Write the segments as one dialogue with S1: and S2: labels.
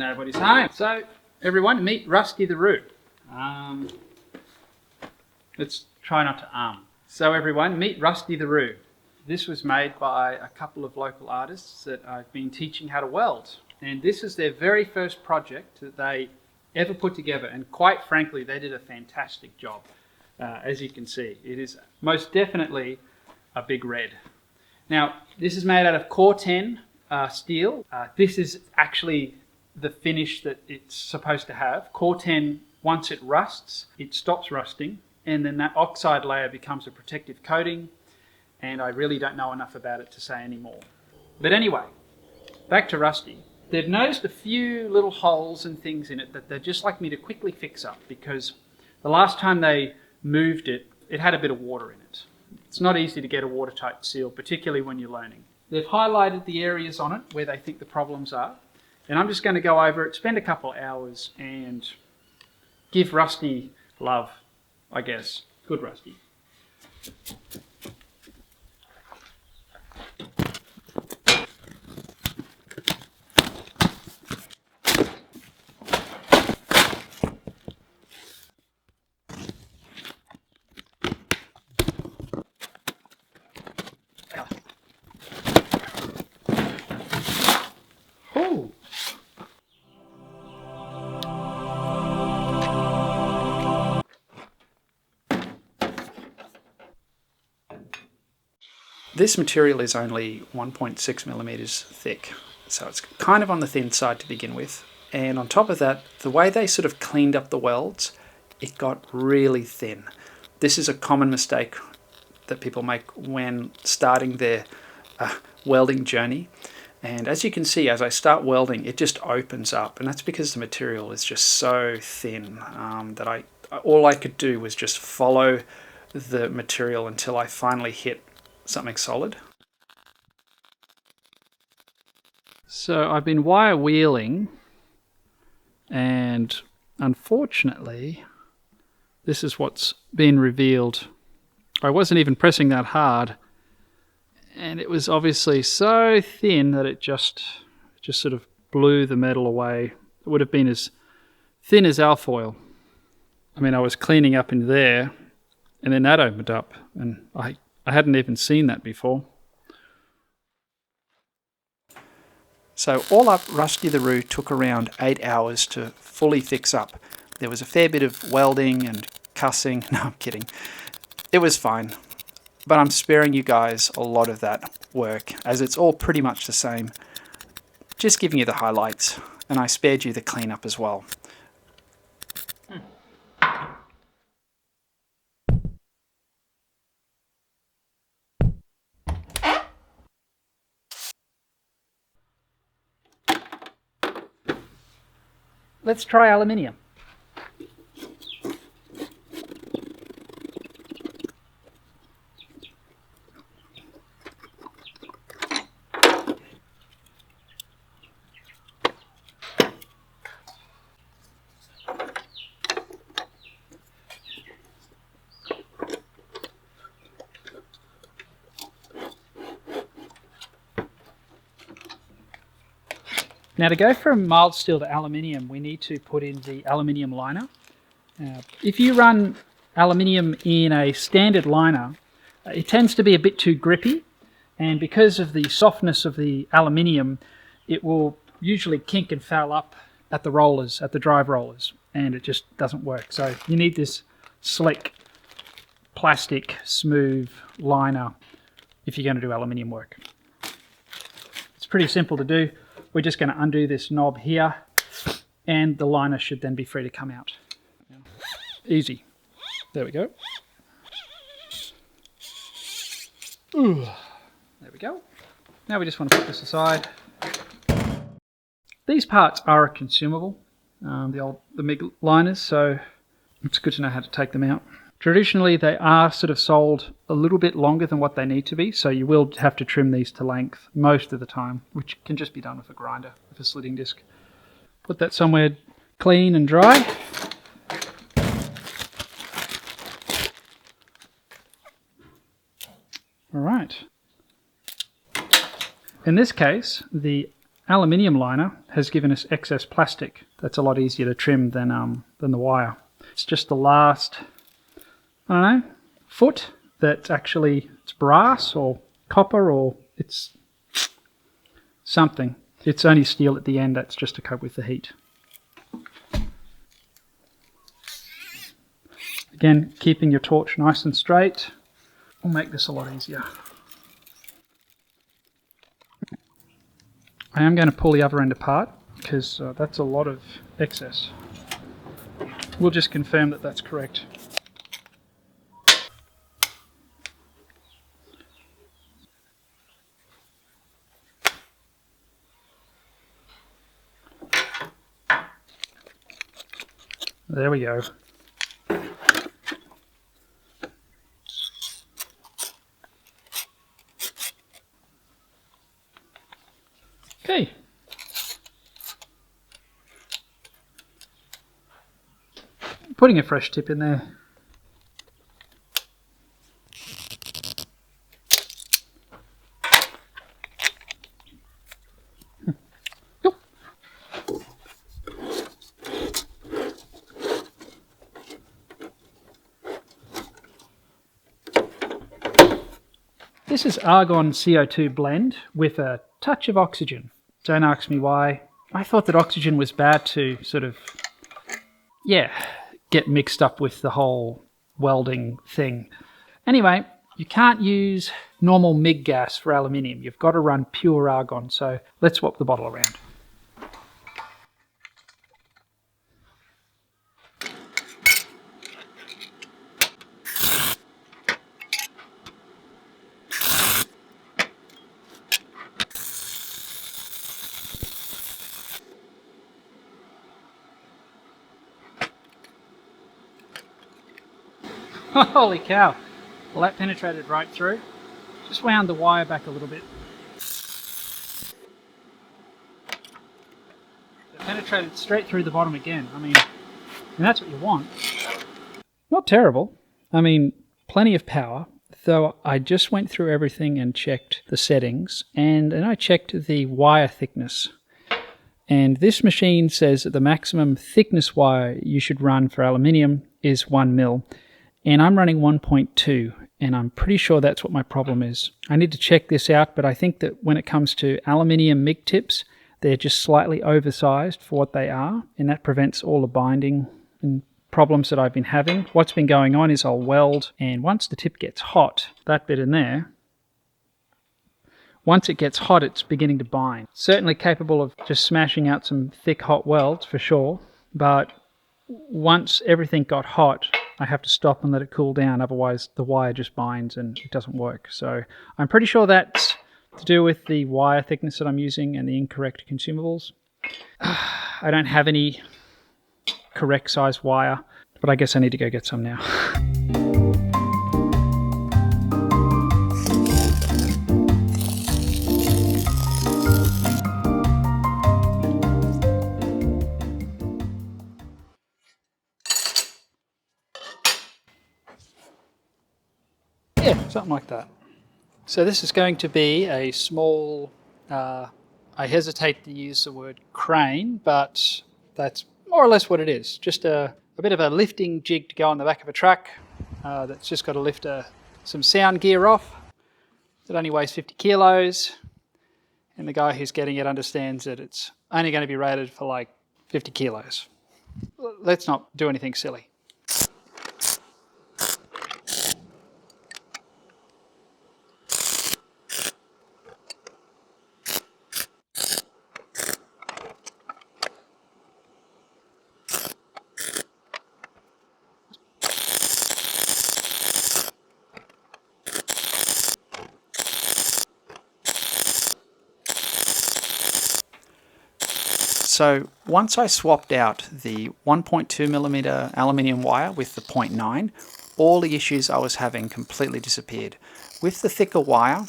S1: Nobody's home. So, everyone, meet Rusty the Roo. Let's try not to So, everyone, meet Rusty the Roo. This was made by a couple of local artists that I've been teaching how to weld. And this is their very first project that they ever put together. And quite frankly, they did a fantastic job. As you can see, it is most definitely a big red. Now, this is made out of Core 10 steel. This is actually the finish that it's supposed to have. Core 10, once it rusts, it stops rusting, and then that oxide layer becomes a protective coating, and I really don't know enough about it to say any more. But anyway, back to Rusty. They've noticed a few little holes and things in it that they'd just like me to quickly fix up, because the last time they moved it, it had a bit of water in it. It's not easy to get a watertight seal, particularly when you're learning. They've highlighted the areas on it where they think the problems are, and I'm just going to go over it, spend a couple of hours, and give Rusty love, I guess. Good Rusty. Oh. This material is only 1.6 millimeters thick, so it's kind of on the thin side to begin with. And on top of that, the way they sort of cleaned up the welds, it got really thin. This is a common mistake that people make when starting their welding journey. And as you can see, as I start welding, it just opens up, and that's because the material is just so thin that all I could do was just follow the material until I finally hit something solid. So I've been wire wheeling, and unfortunately this is what's been revealed. I wasn't even pressing that hard, and it was obviously so thin that it just sort of blew the metal away. It would have been as thin as alfoil. I mean, I was cleaning up in there, and then that opened up, and I hadn't even seen that before. So all up, Rusty the Roo took around 8 hours to fully fix up. There was a fair bit of welding and cussing. No, I'm kidding. It was fine. But I'm sparing you guys a lot of that work, as it's all pretty much the same. Just giving you the highlights, and I spared you the cleanup as well. Let's try aluminium. Now, to go from mild steel to aluminium, we need to put in the aluminium liner. If you run aluminium in a standard liner, it tends to be a bit too grippy, and because of the softness of the aluminium, it will usually kink and foul up at the rollers, at the drive rollers, and it just doesn't work. So you need this slick, plastic, smooth liner if you're going to do aluminium work. It's pretty simple to do. We're just going to undo this knob here, and the liner should then be free to come out. Easy. There we go. Ooh. There we go. Now we just want to put this aside. These parts are a consumable, the MIG liners, so it's good to know how to take them out. Traditionally, they are sort of sold a little bit longer than what they need to be, so you will have to trim these to length most of the time, which can just be done with a grinder, with a slitting disc. Put that somewhere clean and dry. All right. In this case, the aluminium liner has given us excess plastic. That's a lot easier to trim than the wire. It's just the last, I don't know, foot that actually it's brass or copper or it's something. It's only steel at the end. That's just to cope with the heat. Again, keeping your torch nice and straight will make this a lot easier. I am going to pull the other end apart because that's a lot of excess. We'll just confirm that that's correct. There we go. Okay. Putting a fresh tip in there. This is argon CO2 blend with a touch of oxygen. Don't ask me why. I thought that oxygen was bad to sort of, get mixed up with the whole welding thing. Anyway, you can't use normal MIG gas for aluminium. You've got to run pure argon. So let's swap the bottle around. Holy cow, well that penetrated right through. Just wound the wire back a little bit. It penetrated straight through the bottom again. I mean that's what you want. Not terrible. I mean, plenty of power. Though I just went through everything and checked the settings, and then I checked the wire thickness. And this machine says that the maximum thickness wire you should run for aluminium is 1 mil. And I'm running 1.2, and I'm pretty sure that's what my problem is. I need to check this out, but I think that when it comes to aluminium MIG tips, they're just slightly oversized for what they are, and that prevents all the binding and problems that I've been having. What's been going on is I'll weld, and once the tip gets hot, that bit in there, once it gets hot, it's beginning to bind. Certainly capable of just smashing out some thick hot welds for sure, but once everything got hot, I have to stop and let it cool down, otherwise the wire just binds and it doesn't work. So I'm pretty sure that's to do with the wire thickness that I'm using and the incorrect consumables. I don't have any correct size wire, but I guess I need to go get some now. Yeah, something like that. So this is going to be a small, I hesitate to use the word crane, but that's more or less what it is. Just a bit of a lifting jig to go on the back of a truck that's just got to lift some sound gear off. It only weighs 50 kilos, and the guy who's getting it understands that it's only going to be rated for like 50 kilos. Let's not do anything silly. So once I swapped out the 1.2mm aluminium wire with the 0.9, all the issues I was having completely disappeared. With the thicker wire,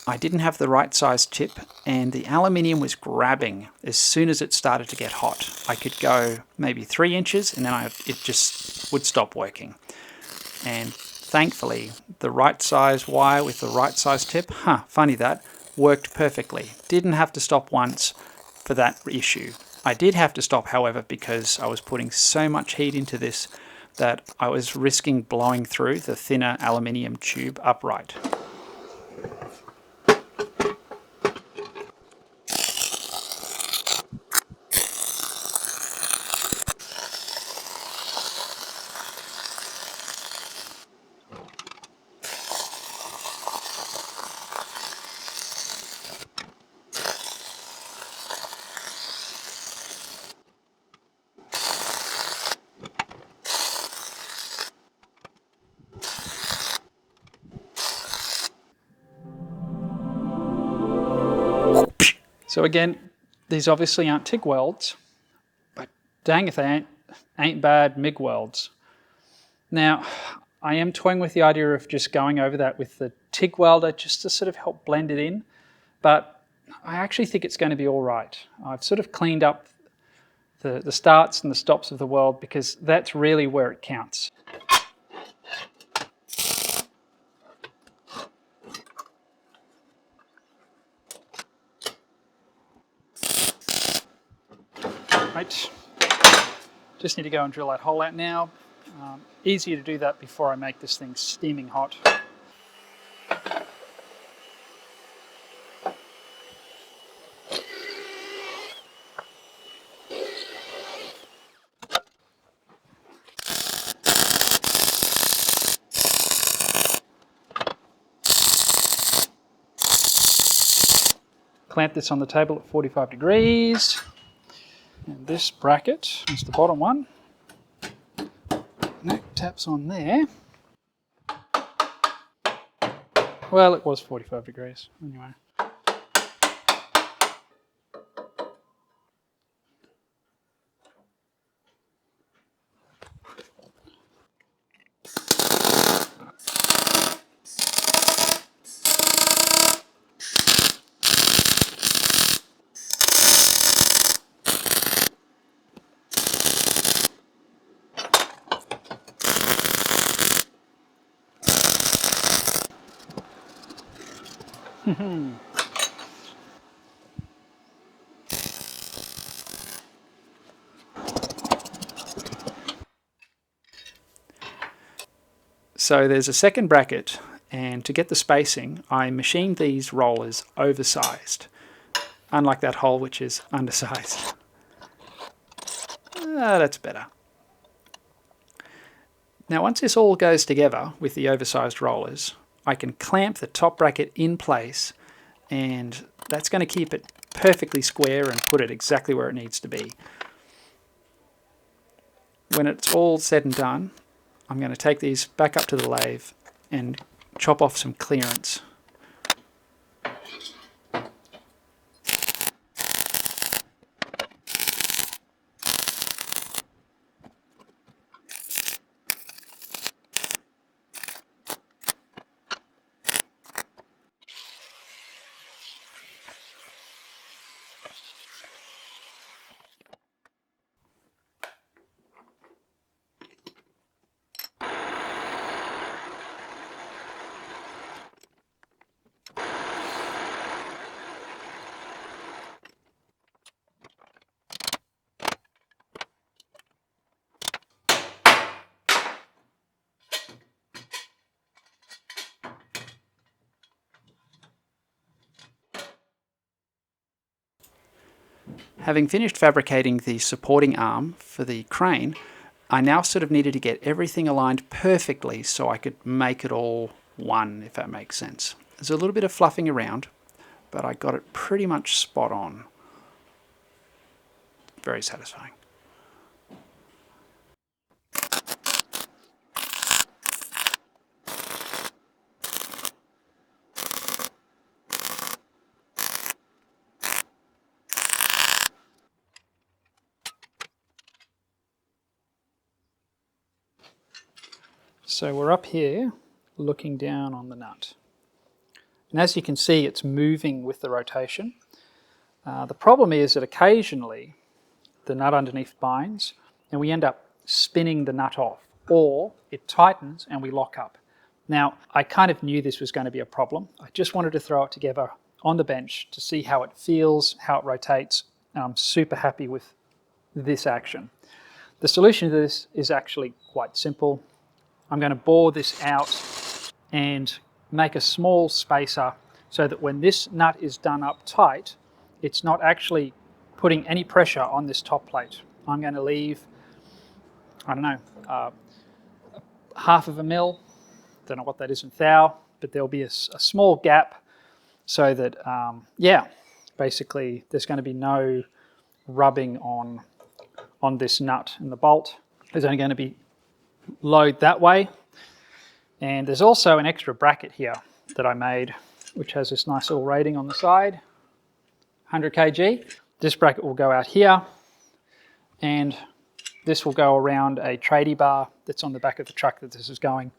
S1: I didn't have the right size tip, and the aluminium was grabbing as soon as it started to get hot. I could go maybe 3 inches and then it just would stop working. And thankfully, the right size wire with the right size tip, funny that, worked perfectly. Didn't have to stop once, for that issue. I did have to stop, however, because I was putting so much heat into this that I was risking blowing through the thinner aluminium tube upright. So again, these obviously aren't TIG welds, but dang if they ain't bad MIG welds. Now, I am toying with the idea of just going over that with the TIG welder just to sort of help blend it in, but I actually think it's going to be all right. I've sort of cleaned up the starts and the stops of the weld because that's really where it counts. Right, just need to go and drill that hole out now. Easier to do that before I make this thing steaming hot. Clamp this on the table at 45 degrees. And this bracket is the bottom one. That taps on there. Well, it was 45 degrees anyway. So there's a second bracket, and to get the spacing, I machined these rollers oversized, unlike that hole which is undersized. That's better. Now once this all goes together with the oversized rollers, I can clamp the top bracket in place, and that's going to keep it perfectly square and put it exactly where it needs to be. When it's all said and done, I'm going to take these back up to the lathe and chop off some clearance. Having finished fabricating the supporting arm for the crane, I now sort of needed to get everything aligned perfectly so I could make it all one, if that makes sense. There's a little bit of fluffing around, but I got it pretty much spot on. Very satisfying. So we're up here looking down on the nut. And as you can see, it's moving with the rotation. The problem is that occasionally the nut underneath binds and we end up spinning the nut off, or it tightens and we lock up. Now, I kind of knew this was going to be a problem. I just wanted to throw it together on the bench to see how it feels, how it rotates, and I'm super happy with this action. The solution to this is actually quite simple. I'm going to bore this out and make a small spacer so that when this nut is done up tight, it's not actually putting any pressure on this top plate. I'm going to leave, I don't know, half of a mil, don't know what that is in thou, but there'll be a small gap so that, yeah, basically there's going to be no rubbing on this nut and the bolt. There's only going to be load that way. And there's also an extra bracket here that I made, which has this nice little rating on the side, 100 kg. This bracket will go out here, and this will go around a tradie bar that's on the back of the truck that this is going.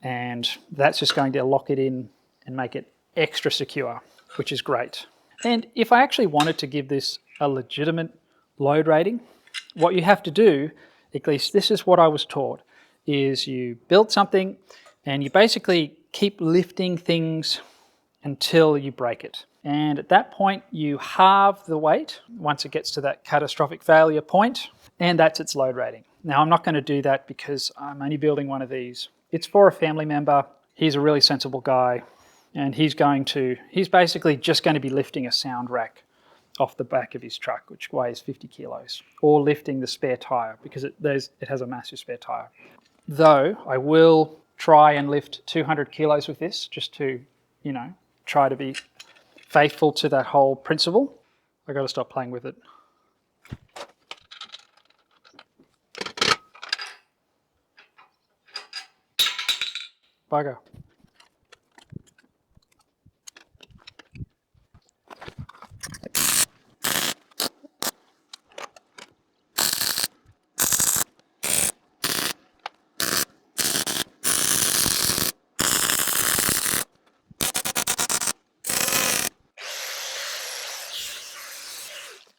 S1: And that's just going to lock it in and make it extra secure, which is great. And if I actually wanted to give this a legitimate load rating, what you have to do, at least this is what I was taught, is you build something and you basically keep lifting things until you break it. And at that point, you halve the weight once it gets to that catastrophic failure point, and that's its load rating. Now, I'm not going to do that because I'm only building one of these. It's for a family member. He's a really sensible guy, and he's basically just going to be lifting a sound rack off the back of his truck, which weighs 50 kilos, or lifting the spare tire because it has a massive spare tire. Though I will try and lift 200 kilos with this just to, you know, try to be faithful to that whole principle. I got to stop playing with it. Bugger.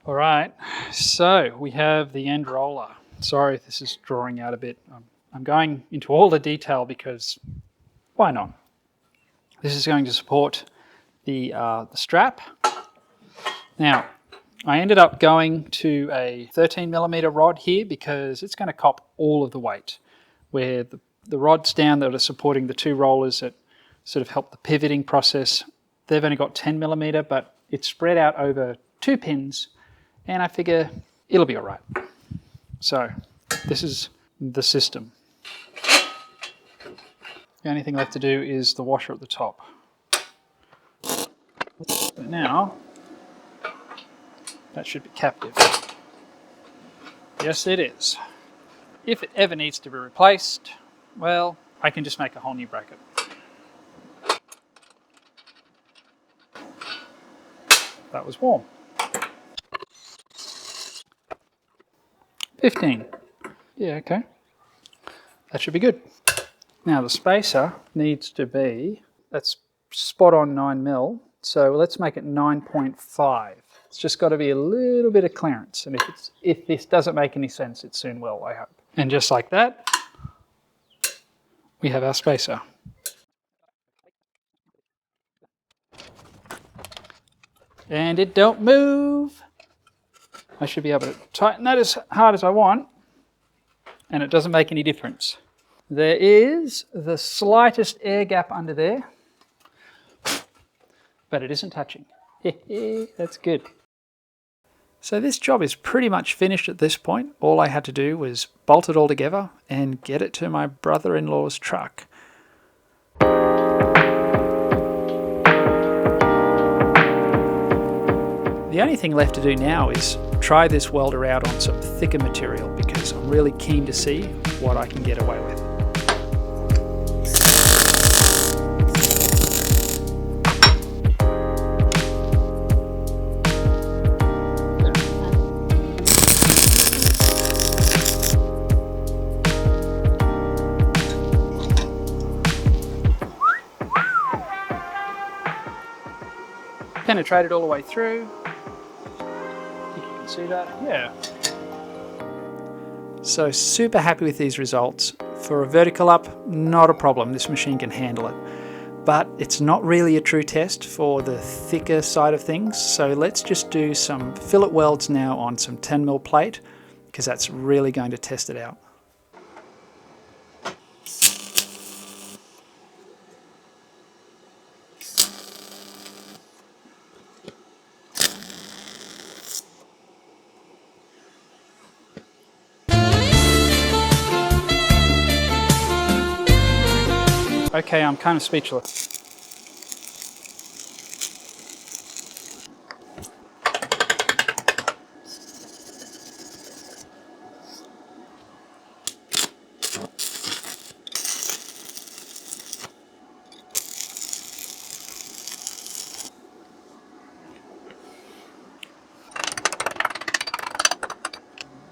S1: All right, so we have the end roller. Sorry if this is drawing out a bit. I'm going into all the detail because why not? This is going to support the strap. Now, I ended up going to a 13mm rod here because it's going to cop all of the weight, where the rods down that are supporting the two rollers that sort of help the pivoting process, they've only got 10mm, but it's spread out over 2 pins, and I figure it'll be all right. So this is the system. The only thing left to do is the washer at the top. But now, that should be captive. Yes, it is. If it ever needs to be replaced, well, I can just make a whole new bracket. That was warm. 15. Yeah, okay. That should be good. Now the spacer needs to be, that's spot on 9mm, so let's make it 9.5. It's just got to be a little bit of clearance, and if this doesn't make any sense, it soon will, I hope. And just like that, we have our spacer. And it don't move. I should be able to tighten that as hard as I want, and it doesn't make any difference. There is the slightest air gap under there, but it isn't touching. That's good. So this job is pretty much finished at this point. All I had to do was bolt it all together and get it to my brother-in-law's truck. The only thing left to do now is try this welder out on some thicker material because I'm really keen to see what I can get away with. Penetrated all the way through. See that? Yeah. So super happy with these results. For a vertical up, not a problem. This machine can handle it. but it's not really a true test for the thicker side of things. So let's just do some fillet welds now on some 10mm plate, because that's really going to test it out. Okay, I'm kind of speechless.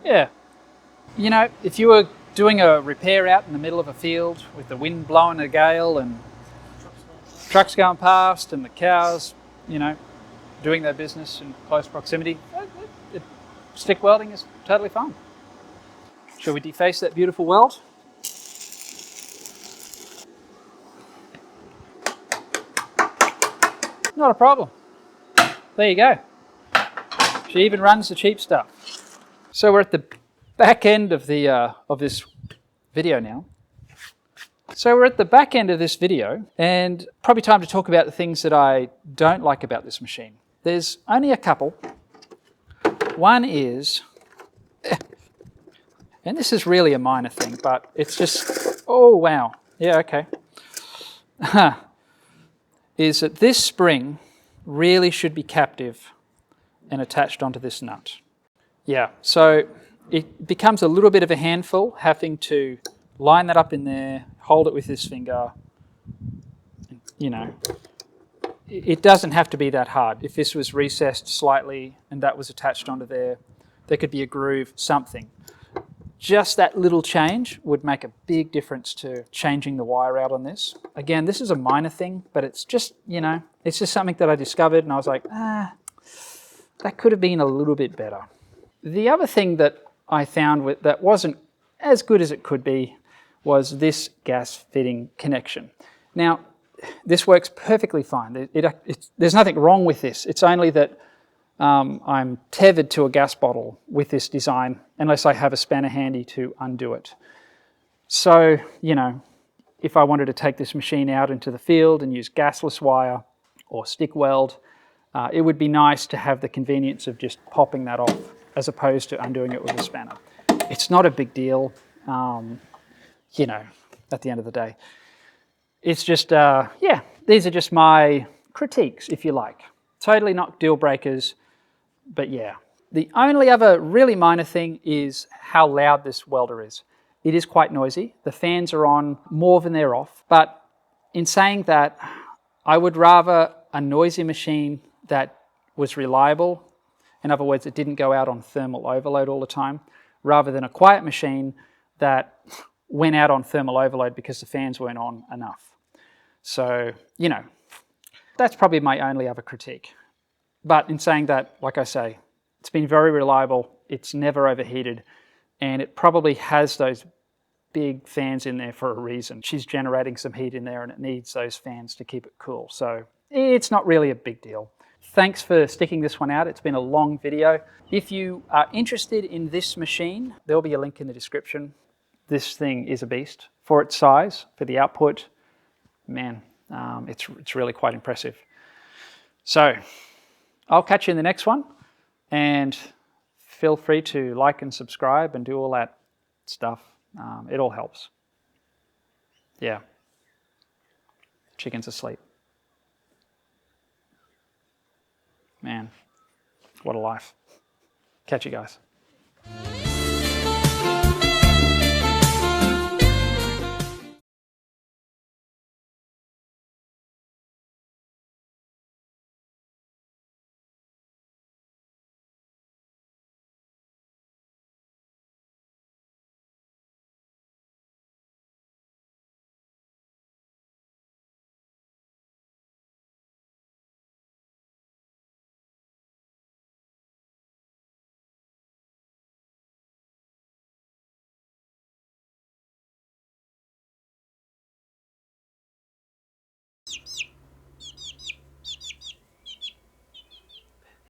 S1: Yeah. You know, if you were doing a repair out in the middle of a field with the wind blowing a gale and trucks going past and the cows, you know, doing their business in close proximity, stick welding is totally fine. Shall we deface that beautiful weld? Not a problem. There you go. She even runs the cheap stuff. So we're at the back end of the of this video now. And probably time to talk about the things that I don't like about this machine. There's only a couple. One is, and this is really a minor thing, but it's just, oh wow, yeah, okay, is that this spring really should be captive and attached onto this nut. Yeah, so it becomes a little bit of a handful having to line that up in there, hold it with this finger. You know, it doesn't have to be that hard. If this was recessed slightly and that was attached onto there, there could be a groove, something. Just that little change would make a big difference to changing the wire out on this. Again, this is a minor thing, but it's just, you know, it's just something that I discovered and I was like, that could have been a little bit better. The other thing that I found that wasn't as good as it could be was this gas fitting connection. Now, this works perfectly fine. There's nothing wrong with this. It's only that I'm tethered to a gas bottle with this design unless I have a spanner handy to undo it. So, you know, if I wanted to take this machine out into the field and use gasless wire or stick weld, it would be nice to have the convenience of just popping that off as opposed to undoing it with a spanner. It's not a big deal, you know, at the end of the day. It's just, yeah, these are just my critiques, if you like. Totally not deal breakers, but yeah. The only other really minor thing is how loud this welder is. It is quite noisy. The fans are on more than they're off. But in saying that, I would rather a noisy machine that was reliable, in other words, it didn't go out on thermal overload all the time, rather than a quiet machine that went out on thermal overload because the fans weren't on enough. So, you know, that's probably my only other critique. But in saying that, like I say, it's been very reliable, it's never overheated, and it probably has those big fans in there for a reason. She's generating some heat in there and it needs those fans to keep it cool. So it's not really a big deal. Thanks for sticking this one out. It's been a long video. If you are interested in this machine, there'll be a link in the description. This thing is a beast. For its size, for the output, man, it's really quite impressive. So I'll catch you in the next one, and feel free to like and subscribe and do all that stuff. It all helps. Yeah. Chicken's asleep. Man, what a life. Catch you guys.